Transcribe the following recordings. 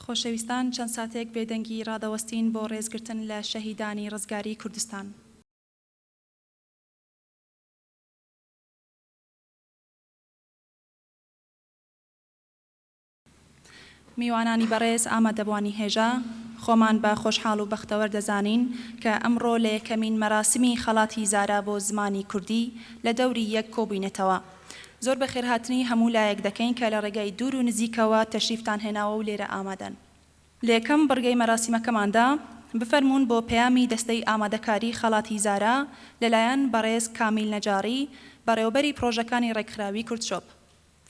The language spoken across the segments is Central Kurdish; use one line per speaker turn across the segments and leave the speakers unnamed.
خۆشەویستان چەند ساتێک بێدەنگی ڕادەوەستین بۆ ڕێزگرتن لە شەهیدانی ڕزگاری کوردستان. میوانانی بەڕێز ئامادەبوانی هێژە، خۆمان بە خۆشحاڵ و بەختەوەر دەزانین کە ئەمڕۆ لە یەکەمین مەراسمی خەڵاتی زارا بۆ زمانی کوردی لە دەوری یەک کۆبووینەتەوە. زۆر بەخێرهاتنی هەموو لایەک دەکەین کە لە ڕێگەی دوور و نزیکەوە تەشریفتان هێناوە و لێرە ئامادەن. لە یەکەم بڕگەی مەراسیمەکەماندا بفەرمونون بۆ پەیامی دەستەی ئامادەکاری خەڵاتی زارا لەلایەن بەڕێز کامیل نەجاری، بەڕێوەبەری پرۆژەکانی ڕێکخراوی کورتشۆپ.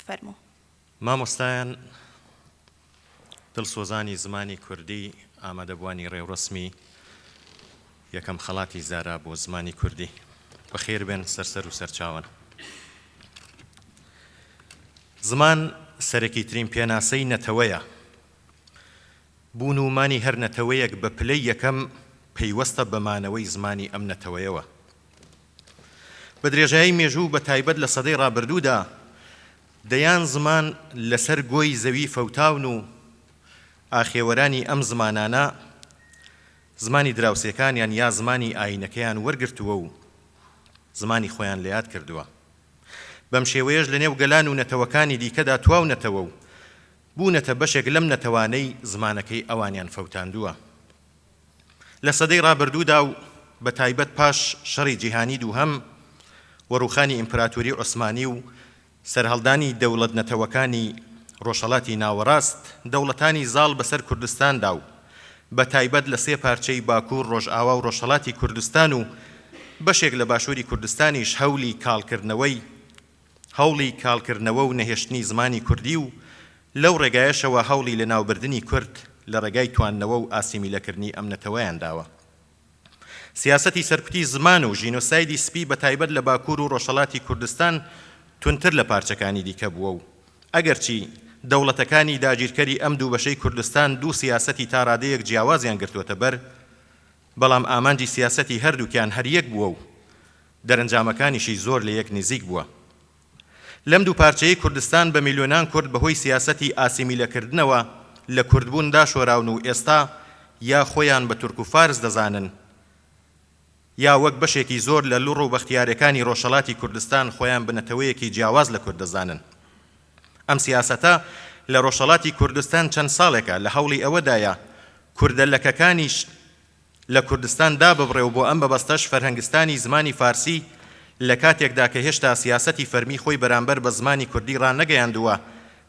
فەرموو.
مامۆستایان دڵسۆزانی زمانی کوردی، ئامادەبوانی ڕێوڕسمی یەکەم خەڵاتی زارا بۆ زمانی کوردی، بەخێر بێن سەرسەر و سەرچاوان. زمان سەرەکیترین پێناسەی نەتەوەیە. بوون و مانی هەر نەتەوەیەک بە پلەی یەکەم پەیوەستە بەمانەوەی زمانی ئەم نەتەوەیەوە. بە درێژایی مێژوو بە تایبەت لە سەدەی ڕابردوودا دەیان زمان لەسەر گۆی زەوی فەوتاون و ئاخێوەرانی ئەم زمانانە زمانی دراوسێکانیان یا زمانی ئاینەکەیان وەرگرتووە و زمانی خۆیان لە یاد کردووە. بەم شێوەیەش لە نێو گەلان و نەتەوەکانی دیکەدا تواونەتەوە و بوونەتە بەشێک لەم نەتەوانەی زمانەکەی ئەوانیان فەوتاندووە. لە سەدەی ڕابردوودا و بە تایبەت پاش شەڕی جیهانی دووهەم وەڕووخانی ئیمپراتۆری عوسمانی و سەرهەڵدانی دەوڵەت نەتەوەکانی ڕۆژهەڵاتی ناوەڕاست، دەوڵەتانی زاڵ بەسەر کوردستاندا و بە تایبەت لە سێ پارچەی باکوور، ڕۆژئاوا و ڕۆژهەڵاتی کوردستان و بەشێک لە باشووری کوردستانیش هەوڵی کاڵکردنەوە و نەهێشتنی زمانی کوردی و لەو ڕێگایەشەوە هەوڵی لە ناوبردنی کورد لە ڕێگای تواننەوە و ئاسیمیلەکردنی ئەم نەتەوەیان داوە. سیاسەتی سەرکوتی زمان و ژینۆسایدی سپی بە تایبەت لە باکوور و ڕۆژهەڵاتی کوردستان تونتر لە پارچەکانی دیکە بووە و ئەگەرچی دەوڵەتەکانی داگیرکەری ئەم دوو بەشەی کوردستان دوو سیاسەتی تا ڕادەیەک جیاوازیان گرتووەتە بەر، بەڵام ئامانجی سیاسەتی هەردووکیان هەر یەک بووە و دەرەنجامەکانیشی زۆر لە یەک نزیک بووە. لەم دوو پارچەی کوردستان بە میلیۆنان کورد بەهۆی سیاسەتی ئاسیمیلەکردنەوە لە کوردبوون داشۆراون و ئێستا یا خۆیان بە تورک و فارس دەزانن یا وەک بەشێکی زۆر لە لوڕ و بەختیارەکانی ڕۆژهەڵاتی کوردستان خۆیان بنەتەوەیەکی جیاواز لە کورد دەزانن. ئەم سیاسەتە لە ڕۆژهەڵاتی کوردستان چەند ساڵێکە لە هەوڵی ئەوەدایە کوردەلەکەکانیش لە کوردستان داببڕێ و بۆ ئەم بەبەستەش فەرهەنگستانی زمانی فارسی لە کاتێکدا کە هێشتا سیاسەتی فەرمی خۆی بەرامبەر بە زمانی کوردی ڕانەگەیاندووە،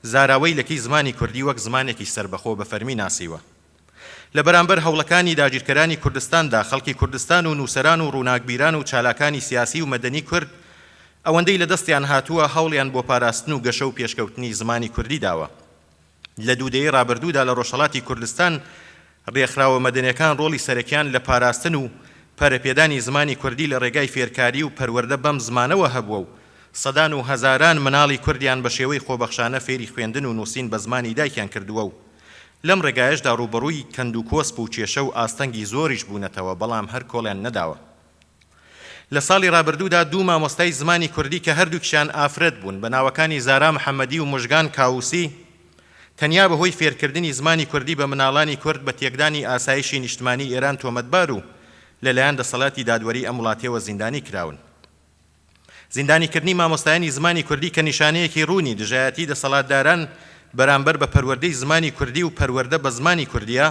زاراوەی لەکەی زمانی کوردی وەک زمانێکی سربەخۆ بە فەرمی ناسیوە. لە بەرامبەر هەوڵەکانی داگیرکەرانی کوردستاندا خەڵکی کوردستان و نووسەران و ڕووناکبیران و چالاکانی سیاسی و مەدەنی کورد ئەوەندەی لە دەستیان هاتووە هەوڵیان بۆ پاراستن و گەشە و پێشکەوتنی زمانی کوردی داوە. لە دوودەیەی ڕابردوودا لە ڕۆژهەڵاتی کوردستان ڕێکخراوە مەدەنیەکان ڕۆڵی سەرەکیان لە پاراستن و پەرەپێدانی زمانی کوردی لە ڕێگای فێرکاری و پەروەردە بەم زمانەوە هەبووە و سەدان و هەزاران مناڵی کوردیان بە شێوەی خۆبەخشانە فێری خوێندن و نووسین بە زمانی دایکیان کردووە و لەم ڕێگایشدا ڕوبەڕووی کەند و کۆسپ و کێشە و ئاستەنگی زۆریش بوونەتەوە، بەڵام هەر کۆڵیان نەداوە. لە ساڵی ڕابردوودا دوو مامۆستای زمانی کوردی کە هەردووکیان ئافرەت بوون بە ناوەکانی زارا محەممەدی و مژگان کاووسی تەنیا بەهۆی فێرکردنی زمانی کوردی بە مناڵانی کورد بە تێکدانی ئاسایشی نیشتمانی ئێران تۆمەتبار و لەلایەن دەسەڵاتی دادوەری ئەم وڵاتیەوە زیندانی کراون. زیندانیکردنی مامۆستایانی زمانی کوردی کە نیشانەیەکی ڕوونی دژایەتی دەسەڵاتداران بەرامبەر بە پەروەردەی زمانی کوردی و پەروەردە بە زمانی کوردیە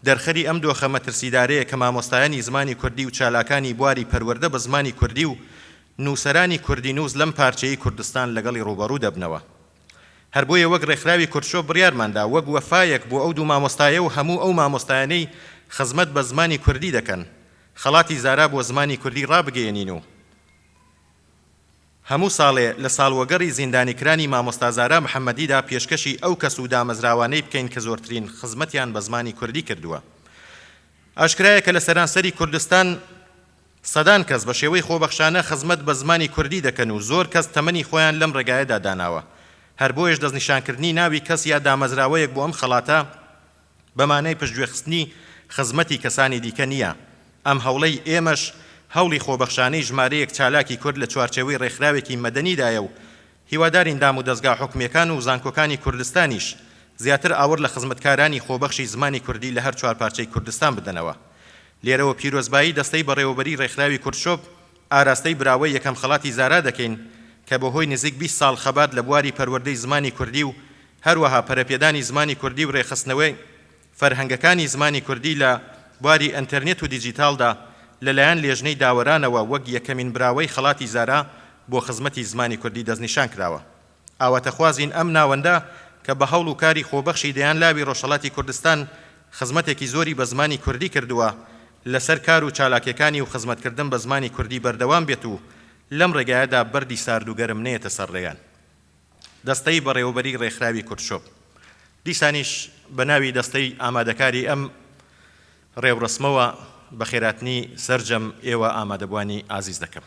دەرخەری ئەم دۆخە مەترسیدارەیە کە مامۆستایانی زمانی کوردی و چالاکانی بواری پەروەردە بە زمانی کوردی و نووسەرانی کوردی نووس لەم پارچەی کوردستان لەگەڵی ڕوبەڕوو دەبنەوە. هەر بۆیە وەک ڕێکخراوی کورتشۆپ بڕیارماندا وەک وەفایەک بۆ ئەو دوو مامۆستایە و هەموو ئەو مامۆستایانەی خزمەت بە زمانی کوردی دەکەن خەڵاتی زارا بۆ زمانی کوردی ڕابگەیەنین و هەموو ساڵێ لە ساڵوەگەڕی زیندانیکرانی مامۆستا زارا محەممەدیدا پێشکەشی ئەو کەس و دامەزراوانەی بکەین کە زۆرترین خزمەتیان بە زمانی کوردی کردووە. ئاشکرایە کە لە سەرانسەری کوردستان سەدان کەس بە شێوەی خۆبەخشانە خزمەت بە زمانی کوردی دەکەن و زۆر کەس تەمەنی خۆیان لەم ڕێگایەدا داناوە. هەر بۆیش دەستنیشانکردنی ناوی کەس یا دامەزراوەیەک بۆ ئەم خەڵاتە بەمانەی پشتگوێخستنی خزمەتی کەسانی دیکە نییە. ئەم هەوڵەی ئێمەش هەوڵی خۆبەخشانەی ژمارەیەک چالاکی کورد لە چوارچێوەی ڕێکخراوێکی مەدەنیدایە و هیوادارین دام و دەستگا حکومەکان و زانکۆکانی کوردستانیش زیاتر ئاور لە خزمەتکارانی خۆبەخشی زمانی کوردی لە هەر چوار پارچەی کوردستان بدەنەوە. لێرەوە پیرۆزبایی دەستەی بەڕێوەبەری ڕێکخراوی کورتشۆب ئاراستەی براوەی یەکەم خەڵاتی زارا دەکەین کە بەهۆی نزیک 20 ساڵ خەبات لە بواری پەروەردەی زمانی کوردی و هەروەها پەرەپێدانی زمانی کوردی و ڕێخستنەوەی فەرهەنگەکانی زمانی کوردی لە بواری ئەنتەرنێت و دیجیتالدا لەلایەن لێژنەی داوەرانەوە وەک یەکەمین براوەی خەڵاتی زارا بۆ خزمەتی زمانی کوردی دەستنیشان کراوە. ئاواتەخوازین ئەم ناوەندە کە بە هەوڵ و کاری خۆبەخشی دەیان لاوی ڕۆژهەڵاتی کوردستان خزمەتێکی زۆری بە زمانی کوردی کردووە لەسەر کار و چالاکیەکانی و خزمەتکردن بە زمانی کوردی بەردەوام بێت و لەم ڕێگایەدا بەردی سارد و گەرم نێتە سەر ڕێیان. دەستەی بەڕێوەبەری ڕێکخراوی کورتشۆب دیسانیش بە ناوی دەستەی ئامادەکاری ئەم ڕێوڕسمەوە بە خێراتنی سەرجەم ئێوە ئامادەبوانی ئازیز دەکەم.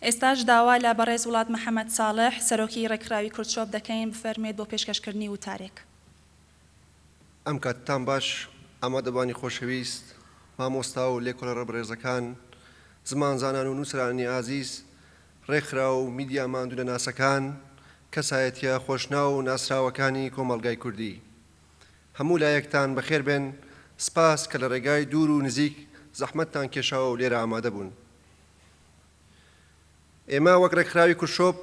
ئێستاش داوا لە بەڕێز وڵات محەممەد ساڵح سەرۆکی ڕێکخراوی کورتشۆب دەکەین بفەرمێت بۆ پێشکەشکردنی وتارێک.
ئەم کاتتان باش ئامادەبانی خۆشەویست، مامۆستا و لێکۆڵە ڕێبڕێزەکان، زمانزانان و نووسرانی ئازیز، ڕێکخرا و میدیا ماندوو لە ناسەکان، کەسایەتیە خۆشناو و ناسراوەکانی کۆمەڵگای کوردی. هەموو لایەکتان بەخێر بێن، سپاس کە لە ڕێگای دوور و نزیک زەحمەتتان کێشاوە و لێرە ئامادە بوون. ئێمە وەک ڕێکخراوی کورتشۆب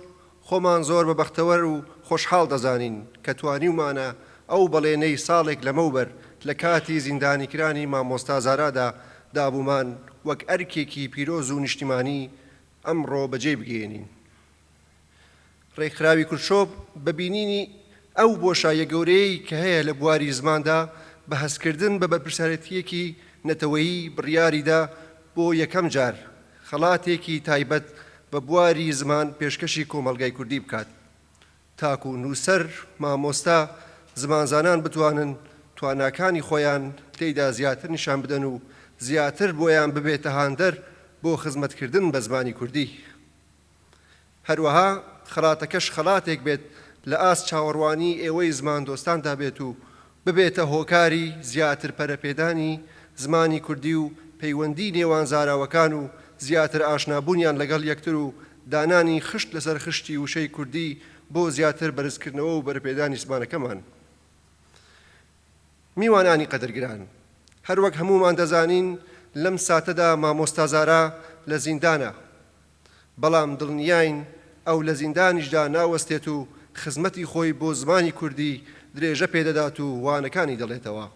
خۆمان زۆر بەبەختەوەر و خۆشحاڵ دەزانین کە توانیومانە ئەو بەڵێنەی ساڵێک لەمەوبەر لە کاتی زیندانیکرانی مامۆستا زارادا دابوومان وەک ئەرکێکی پیرۆز و نیشتیمانی ئەمڕۆ بەجێ بگەێنین. ڕێکخراوی کورتشۆب بەبینینی ئەو بۆشایە گەورەی کە هەیە لە بواری زماندا بە هەستکردن بە بەرپرسارەتیەکی نەتەوەیی بڕیاریدا بۆ یەکەم جار خەڵاتێکی تایبەت بە بواری زمان پێشکەشی کۆمەڵگای کوردی بکات تاکو و نووسەر مامۆستا زمانزانان بتوانن تواناکانی خۆیان تێیدا زیاتر نیشان بدەن و زیاتر بۆیان ببێتە هاندەر بۆ خزمەتکردن بە زمانی کوردی. هەروەها خەڵاتەکەش خەڵاتێک بێت لە ئاس چاوەڕوانی ئێوەی زمان دۆستاندا بێت و ببێتە هۆکاری زیاتر پەرەپێدانی زمانی کوردی و پەیوەندی نێوان زاراوەکان و زیاتر ئاشنابوونیان لەگەڵ یەکتر و دانانی خشت لەسەر خشتی وشەی کوردی بۆ زیاتر بەرزکردنەوە و بەرپێدانی زمانەکەمان. میوانانی قەدرگران، هەروەک هەمومان دەزانین لەم ساتەدا مامۆستا زارا لە زیندانە، بەڵام دڵنیاین ئەو لە زیندانیشدا ناوەستێت و خزمەتی خۆی بۆ زمانی کوردی درێژە پێدەدات و وانەکانی دەڵێتەوە.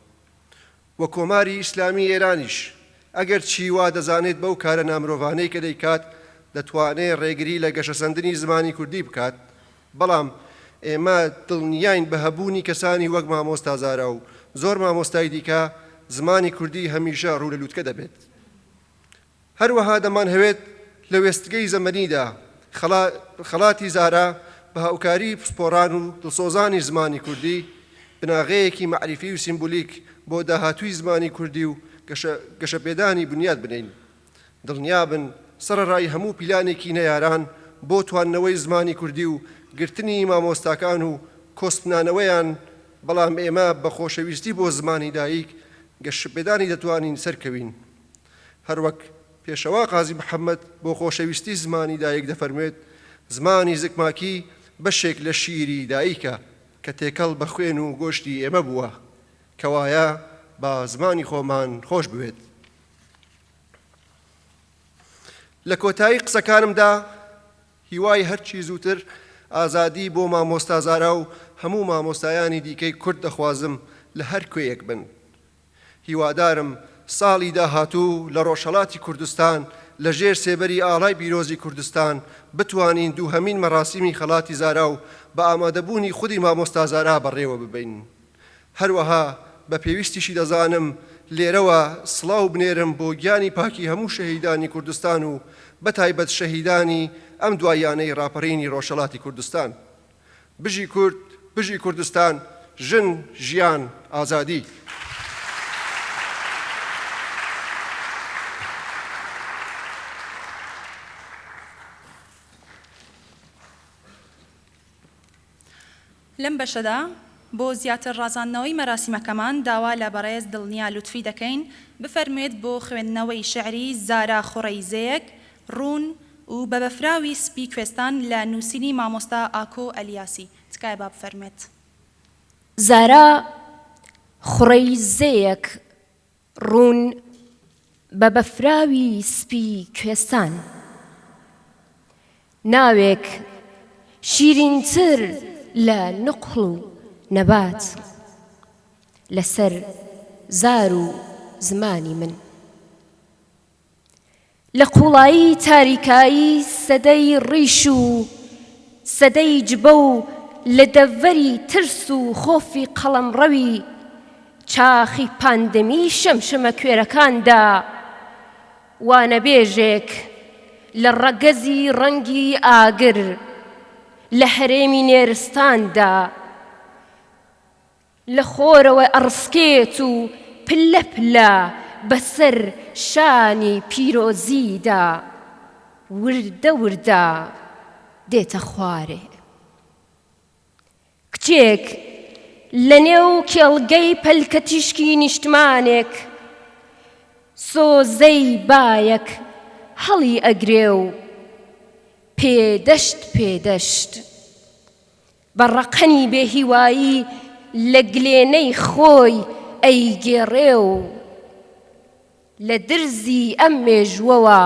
وە کۆماری ئیسلامی ئێرانیش ئەگەر چی وا دەزانێت بەو کارە نامرۆڤانەی کە دەیکات دەتوانێت ڕێگری لە گەشەسەندنی زمانی کوردی بکات، بەڵام ئێمە دڵنیاین بە هەبوونی کەسانی وەک مامۆستا زارا و زۆر مامۆستای دیکە زمانی کوردی هەمیشە ڕوو لە لووتکە دەبێت. هەروەها دەمان هەوێت لە وێستگەی زەمەنیدا خەڵاتی زارا بە هاوکاری پسپۆڕان و دڵسۆزانی زمانی کوردی بناغەیەکی معریفی و سیمبولیک بۆ داهاتووی زمانی کوردی و گەشەپێدانی بنیاد بنین. دڵنیابن سەرەڕای هەموو پیلانێکی نەیاران بۆ تواننەوەی زمانی کوردی و گرتنی مامۆستاکان و کۆسپنانەوەیان، بەڵام ئێمە بە خۆشەویستی بۆ زمانی دایک گەشەپێدانی دەتوانین سەرکەوین. هەروەک پێشەوا قازی محەممەد بۆ خۆشەویستی زمانی دایک دەفەرمێت زمانی زگماکی بەشێک لە شیری دایکە کە تێکەڵ بە خوێن و گۆشتی ئێمە بووە کەوایە بە زمانی خۆمان خۆش بوێت. لە کۆتایی قسەکانمدا هیوای هەرچی زووتر ئازادی بۆ مامۆستا زارا و هەموو مامۆستایانی دیکەی کورد دەخوازم لە هەر کوێیەک بن. هیوادارم ساڵی داهاتوو لە ڕۆژهەڵاتی کوردستان لە ژێر سێبەری ئاڵای پیرۆزی کوردستان بتوانین دووهەمین مەراسیمی خەڵاتی زارا و بە ئامادەبوونی خودی مامۆستا زارا بەڕێوە ببین. هەروەها بە پێویستیشی دەزانم لێرەوە سڵاو بنێرم بۆ گیانی پاکی هەموو شەهیدانی کوردستان و بەتایبەت شەهیدانی ئەم دوایانەی ڕاپەڕینی ڕۆژهەڵاتی کوردستان. بژی کورد، بژی کوردستان، ژن، ژیان، ئازادی.
لەم بەشەدا بۆ زیاتر ڕازاندنەوەی مەراسیمەکەمان داوا لە بەڕێز دڵنیا لوتفی دەکەین بفەرمێت بۆ خوێندنەوەی شعری زارا خوڕەیزەیەک ڕوون و بە بەفراوی سپی کوێستان لە نووسینی مامۆستا ئاکۆ ئەلیاسی. تکایە با بفەرمێت.
زارا خوڕەیزەیەک ڕوون بە بەفراوی سپی کوێستان، ناوێک شیرینتر لە نقڵ و نەبات لەسەر زار و زمانی من. لە قوڵایی تاریکایی سەدەی ڕیش و سەدەی جبە و لە دەڤەری ترس و خۆفی قەڵەمڕەوی چاخی پاندەمی شەمشەمە کوێرەکاندا وانەبێژێک لە ڕەگەزی ڕەنگی ئاگر لە هەرێمی نێرستاندا لە خۆرەوە ئەڕسکێت و پلە پلە بەسەر شانی پیرۆزیدا وردە وردە دێتە خوارێ. کچێک لە نێو کێڵگەی پەلکە تیشکی نیشتمانێک سۆزەی بایەک هەڵی ئەگرێ و پێدەشت پێدەشت بە ڕەقەنی بێهیوایی لە گلێنەی خۆی ئەیگێڕێ و لە درزی ئەم مێژووەوە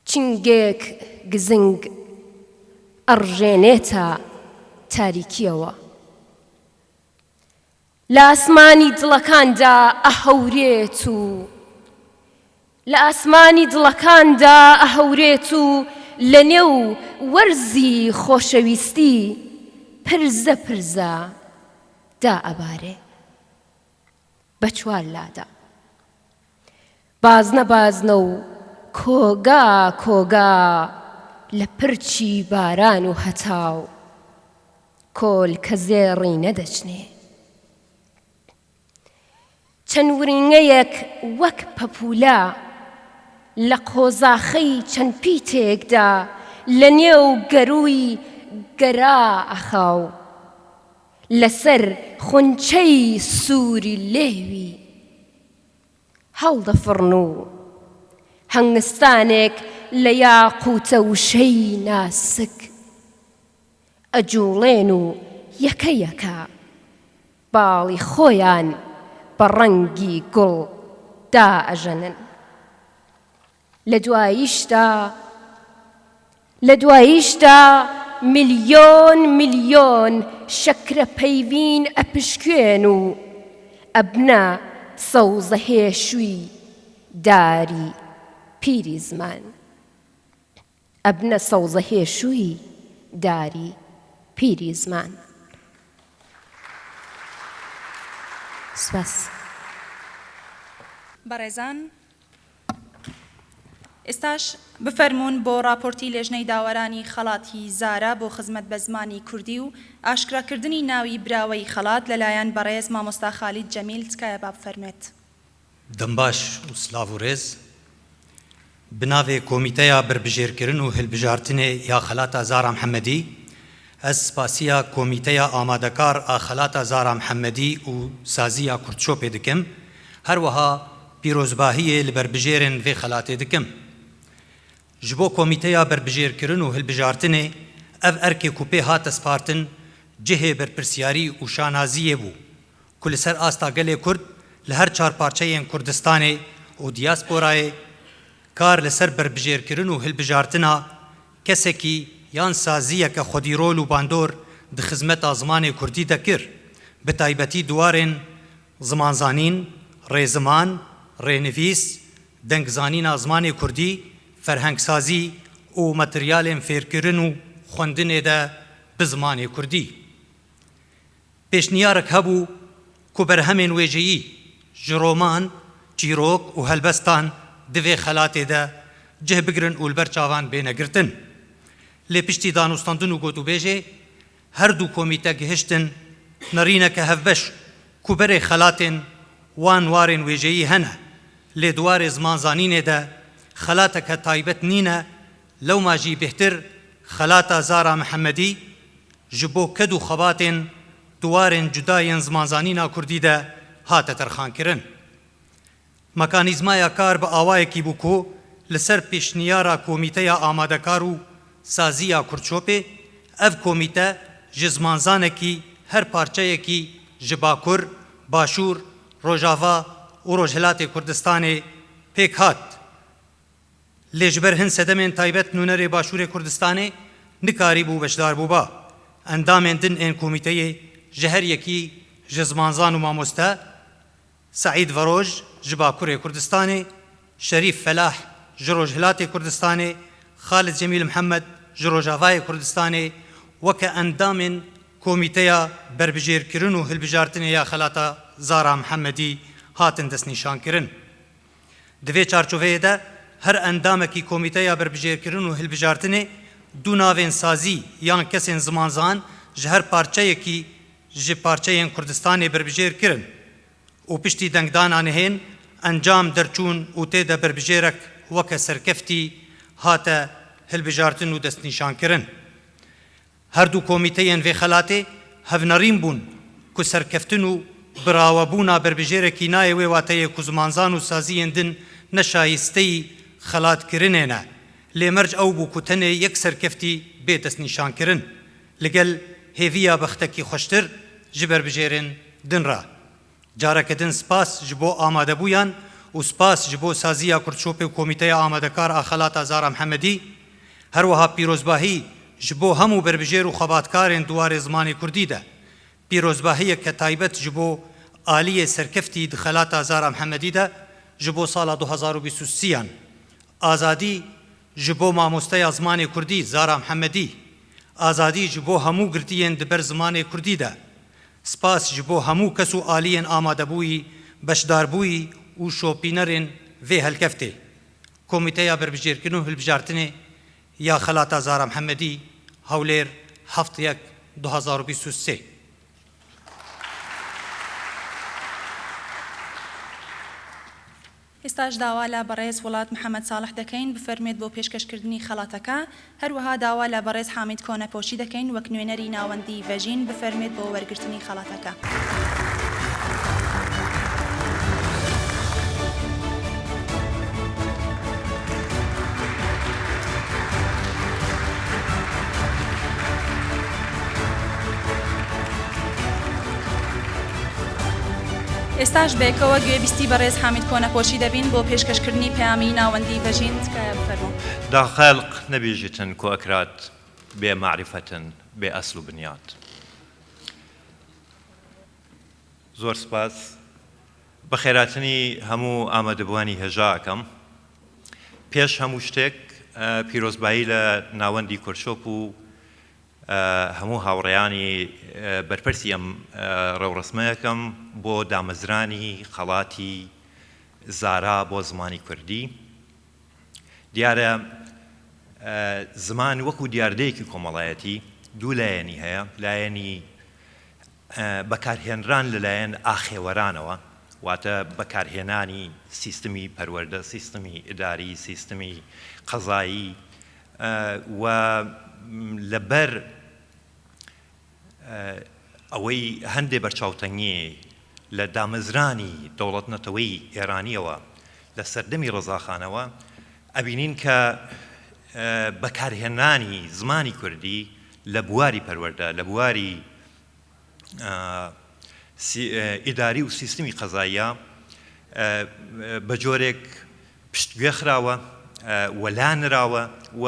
چنگێک گزنگ ئەڕژێنێتە تاریکیەوە. لە ئاسمانی دڵەکاندا ئەهەورێت و لە ئاسمانی دڵەکاندا ئەهەورێت و لە نێو وەرزی خۆشەویستی پرزە پرزە دا ئەبارێ بە چوار لادا، بازنە بازنە و کۆگا کۆگا لە پرچی باران و هەتاو کۆل کە زێڕی نەدەچنێ. چەند ورینگەیەک وەک پەپوولە لە قۆزاخەی چەند پیتێکدا لە نێو گەرووی گەرا ئەخاو لەسەر خونچەی سووری لێوی هەڵدەفڕن و هەنگستانێک لە یاقوتە وشەی ناسک ئەجوڵێن و یەکە یەکە باڵی خۆیان بە ڕەنگی گوڵ دا ئەژەنن. لە دواییشدا ملیۆن ملیۆن شەکرە پەیوین ئەپشکێن و ئەبنە سەوزە هێشووی داری پیری زمان. ئەبنە سەوزە هێشووی داری پیری زمان. سپاس.
بەڕێزان، ئێستاش بفەرمونون بۆ راپۆرتی لێژنەی داوەرانی خەڵاتی زارا بۆ خزمەت بە زمانی کوردی و ئاشکراکردنی ناوی براوەی خەڵات لەلایەن بەڕێز مامۆستا خالید جەمیل. تکایە با بفەرمێت.
دەمباش و سلااو و ڕێز بناوێ کۆمیتەیە بربژێرکردن و هەلبژارتنێ یا خەلاتە زارا محەممەدی ئەس سپاسیە کۆمیتەیە ئامادەکار ئا خەلاتە زارا محەممەدی و سازیە کورتچۆ پێ دکەم، هەروەها پیرۆزباهیە لە بربژێرن vê خەلاتێ دکەم. ji bo komîteya berbijêrkirin û hilbijartinê ev erkê ku pê hat spartin cihê berpirsiyarî û şanaziyê bû ku li ser asta gelê Kurd li her çar parçeyên Kurdistanê û diasporayê kar li ser berbijêrkirin û hilbijartina kesekî yan saziyeke xwedîrol û bandor di xizmeta zimanê Kurdî de kir, bi taybetî duwarên zimanzanîn, rêziman, rênivîs, dengzanîna zimanê Kurdî, ferhengsazî û materyalên fêrkirin û xwendinê de bi zimanê Kurdî. Pêşniyarek hebû ku berhemên wêjeyî ji roman, çîrok û helbestan di vê xelatê de cih bigirin û li ber çavan bênegirtin. Lê piştî danûstandin û gotûbêjê her du komîte gihiştin nerîneke hevbeş ku berê xelatên wan warên wêjeyî hene, lê duwarê zimanzanînê de xelateke taybet nîne, lewma jî bêhtir xelata Zara Mihemedî ji bo ked û xebatên duwarên cudayên zimanzanîna Kurdî de hate terxankirin. Mekanîzmaya kar bi awayekî bû ku li ser pêşniyara Komîteya Amadekar û Saziya Kurçopê, ev komîte ji zimanzanekî her parçeyekî ji Bakur, Başûr, Rojava û Rojhilatê Kurdistanê pêk hat. Lê ji ber hin sedemên taybet nûnerê Başûrê Kurdistanê nikarî bû beşdar bûba. Endamên din ên komîteyê ji her yekî ji zimanzan û mamoste, Saîd Veroj ji Bakurê Kurdistanê, Şerîf Felah ji Rojhilatê Kurdistanê, Xalid Cemîl Mihemed ji Rojavayê Kurdistanê weke endamên Komîteya Berbijêrkirin û Hilbijartinê ya Xelata Zara Mihemedî hatin destnîşankirin. Di vê çarçoveyê de her endamekî Komîteya Berbijêrkirin û Hilbijartinê du navên sazî yan kesên zimanzan ji her parçeyekî ji parçeyên Kurdistanê berbijêr kirin û piştî dengdana nihên encam derçûn û tê de berbijêrek weke serkeftî hate hilbijartin û destnîşankirin. Her du komîteyên vê xelatê hevnerîn bûn ku serkeftin û birawebûna berbijêrekî nayê wê wateyê ku zimanzan û saziyên din neşayisteyî xelatkirinê ne. Lê merc ew bû ku tenê yek serkeftî bê destnîşankirin li gel hêviya bextekî xweştir ji berbijêrên din re. Careke din spas ji bo amadebûyan û spas ji bo Saziya Kurçopê û Komîteya Amadekar a Xelata Zara Mihemedî, her wiha pîrozbahî ji bo hemû berbijêr û xebatkarên duwarê zimanê Kurdî de. Pîrozbahiyeke taybet ji bo aliyê serkeftî di Xelata Zara Mihemedî de ji bo sala 2023-yan. Azadî ji bo mamosteya zimanê Kurdî Zara Mihemedî. Azadî ji bo hemû girtiyên di ber zimanê Kurdî de. Spas ji bo hemû kes û aliyên amadebûyî, beşdarbûyî û şopînerên vê helkeftê. Komîteya Berbijêrkirin û Hilbijartinê ya Xelata Zara Mihemedî Hewlêr 7/1/2023.
ئێستاش داوا لە بەڕێز وڵات محەممەد ساڵح دەکەین بفەرمێت بۆ پێشکەشکردنی خەڵاتەکە، هەروەها داوا لە بەڕێز حامید کۆنەپۆشی دەکەین وەک نوێنەری ناوەندی ڤەژین بفەرمێت بۆ وەرگرتنی خەڵاتەکە. ئێستاش بێکەوە گوێبیستی بەڕێز حامید کۆنەپۆشی دەبین بۆ پێشکەشکردنی پەیامی ناوەندی ڤەژین کە بفەرمۆ.
دا خەلق نەبێژێتن کۆ ئەکرات بێ معریفەتن بێ ئەسل و بنیاد. زۆر سپاس بە خێراتنی هەموو ئامادەبوانی هێژاکەم. پێش هەموو شتێک پیرۆزبایی لە ناوەندی کورچۆپ و هەموو هاوڕێیانی بەرپرسی ئەم ڕێوڕسمەیەکەم بۆ دامەزرانی خەڵاتی زارا بۆ زمانی کوردی. دیارە زمان وەکو دیاردەیەکی کۆمەڵایەتی دوو لایەنی هەیە، لایەنی بەکارهێنران لەلایەن ئاخێوەرانەوە، واتە بەکارهێنانی سیستمی پەروەردە، سیستمی ئیداری، سیستمی قەزایی و لەبەر ئەوەی هەندێک بەرچاوتەنگی لە دامەزرانی دەوڵەتنەتەوەی ئێرانیەوە لە سەردەمی ڕەزاخانەوە ئەبینین کە بەکارهێنانی زمانی کوردی لە بواری پەروەردە، لە بواری ئیداری و سیستمی قەزاییە بە جۆرێک پشتگوێ خراوە وەلا نراوە و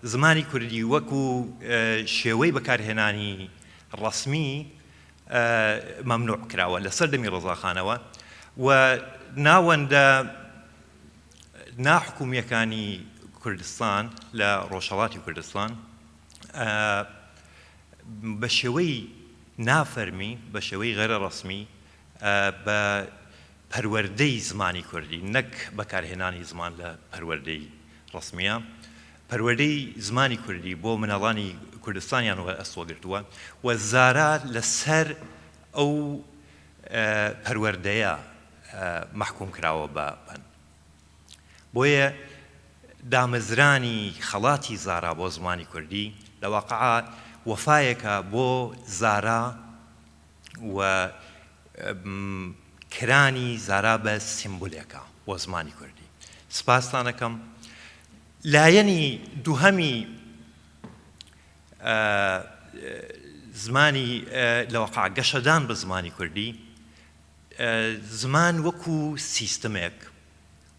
زمانی کوردی وەکو شێوەی بەکارهێنانی ڕەسمی مەمنوع کراوە لە سەردەمی ڕەزاخانەوە و ناوەندە ناحکومیەکانی کوردستان لە ڕۆژهەڵاتی کوردستان بە شێوەی نافەرمی، بە شێوەی غەیرە ڕەسمی بە پەروەردەی زمانی کوردی، نەک بەکارهێنانی زمان لە پەروەردەی ڕەسمیە، پەروەردەی زمانی کوردی بۆ مناڵانی کوردستانیان ئەسوەگرتووە و زارا لەسەر ئەو پەروەردەیە محکوم کراوە بە بەن. بۆیە دامەزرانی خەڵاتی زارا بۆ زمانی کوردی لە واقعا وەفایەکە بۆ زارا و کرانی زارا بە سیمبولێکە بۆ زمانی کوردی. سپاستان دەکەم. لایەنی دووهەمی زمانی لەوەقع گەشەدان بە زمانی کوردی، زمان وەکو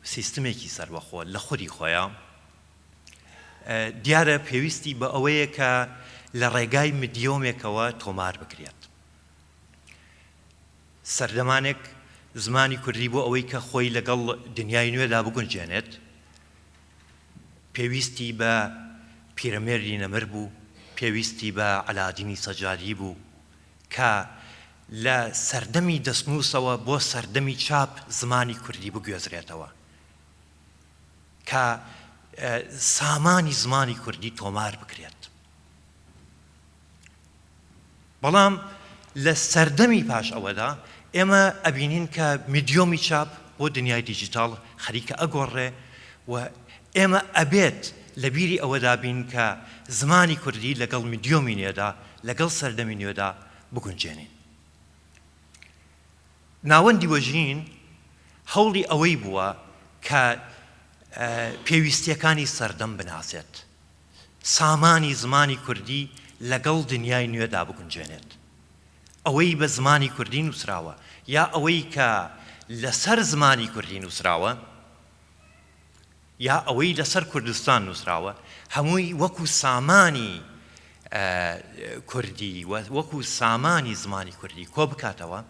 سیستمێکی سەربەخۆ لە خودی خۆیان دیارە پێویستی بە ئەوەیە کە لە ڕێگای مدیۆمێکەوە تۆمار بکرێت. سەردەمانێک زمانی کوردی بۆ ئەوەی کە خۆی لەگەڵ دنیای نوێدا بگونجێنێت پێویستی بە پیرەمێردی نەمر بوو، پێویستی بە عەلادینی سەجادی بوو کە لە سەردەمی دەستنووسەوە بۆ سەردەمی چاپ زمانی کوردی بگوێزرێتەوە کە سامانی زمانی کوردی تۆمار بکرێت. بەڵام لە سەردەمی پاش ئەوەدا ئێمە ئەبینین کە میدیۆمی چاپ بۆ دنیای دیجیتال خەریکە ئەگۆڕێ و ئێمە ئەبێت لە بیری ئەوەدا بین کە زمانی کوردی لەگەڵ میدیۆمی نوێدا لەگەڵ سەردەمی نوێدا بگونجێنین. ناوەندی وەژین هەوڵی ئەوەی بووە کە پێویستیەکانی سەردەم بناسێت، سامانی زمانی کوردی لەگەڵ دنیای نوێدا بگونجێنێت. ئەوەی بە زمانی کوردی نووسراوە یا ئەوەی کە لەسەر زمانی کوردی نووسراوە یا ئەوەی لەسەر کوردستان نووسراوە هەمووی وەکو سامانی کوردی وەکو سامانی زمانی کوردی کۆ بکاتەوە،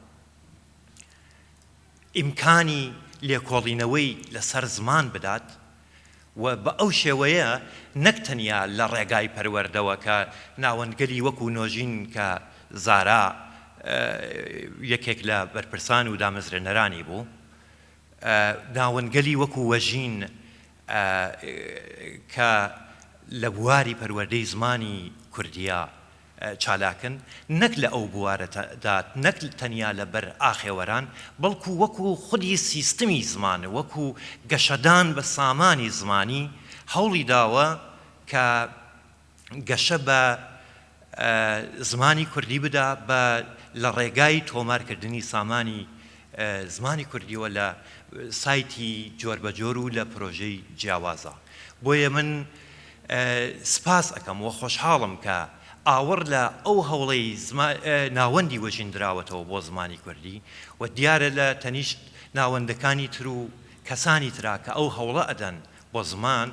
ئیمکانی لێکۆڵینەوەی لەسەر زمان بدات و بە ئەو شێوەیە نەک تەنیا لە ڕێگای پەروەردەوە کە ناوەندگەری وەکو نۆژین کە زارا یەکێک لە بەرپرسان و دامەزرێنەرانی بوو، ناوەندگەلی وەکو وەژین کە لە بواری پەروەردەی زمانی کوردیە چالاکن، نەک لە ئەو بوارەدا نەک تەنیا لە بەر ئاخێوەران بەڵکو وەکو خودی سیستمی زمانە، وەکو گەشەدان بە سامانی زمانی هەوڵی داوە کە گەشە بە زمانی کوردی بدا بە لە ڕێگای تۆمارکردنی سامانی زمانی کوردیوە لە سایتی جۆربەجۆر و لە پرۆژەی جیاوازە. بۆیە من سپاس ئەەکەم و خۆشحاڵم کە ئاوەڕ لە ئەو هەوڵەی ناوەندی وەژیندراوەتەوە بۆ زمانی کوردی و دیارە لە تەنیشت ناوەندەکانی تر و کەسانی ترا کە ئەو هەوڵە ئەدەن بۆ زمان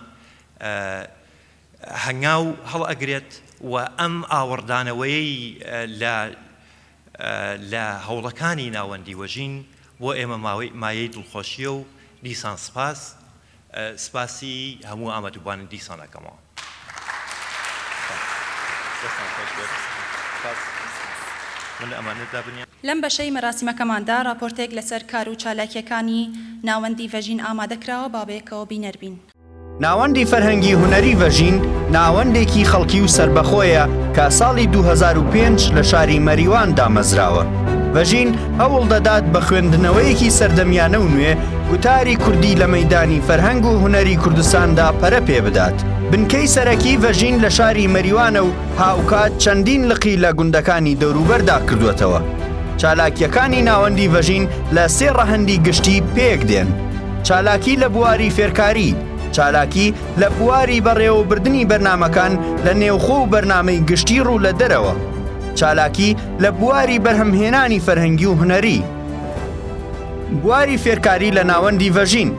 هەنگاو هەڵ ئەگرێت و ئەم ئاوەڕدانەوەی لە هەوڵەکانی ناوەندی وەژین بۆ ئێمە مایەی دڵخۆشیە و دیسان سپاسی هەموو ئامادەبووان دیسان ئەەکەمەوە.
لەم بەشەی مەراسیمەکەماندا راپۆرتێک لەسەر کار و چالاکیەکانی ناوەندی ڤەژین ئامادەکراوە بابەیەکەوە بینەربین.
ناوەندی فەرهەنگی هونەری ڤەژین ناوەندێکی خەڵکی و سربەخۆیە کە ساڵی 2005 لە شاری مەریوان دامەزراوە. ڤەژین هەوڵ دەدات بە خوێندنەوەیەکی سەردەمیانە و نوێ گوتاری کوردی لە مەیدانی فەرهەنگ و هونەری کوردستاندا پەرە پێ بدات. بنکەی سەرەکی ڤەژین لە شاری مەریوانە و هاوکات چەندین لقی لە گوندەکانی دەوروبەردا کردوێتەوە. چالاکیەکانی ناوەندی ڤەژین لە سێ ڕەهەندی گشتی پێک دێن: چالاکی لە بواری فێرکاری، چالاکی لە بواری بەڕێوەبردنی بەرنامەکان لە نێوخۆ و بەرنامەی گشتی ڕوو لە دەرەوە، چالاکی لە بواری بەرهەمهێنانی فەرهەنگی و هونەری، بواری فێرکاری لە ناوەندی ڤەژین.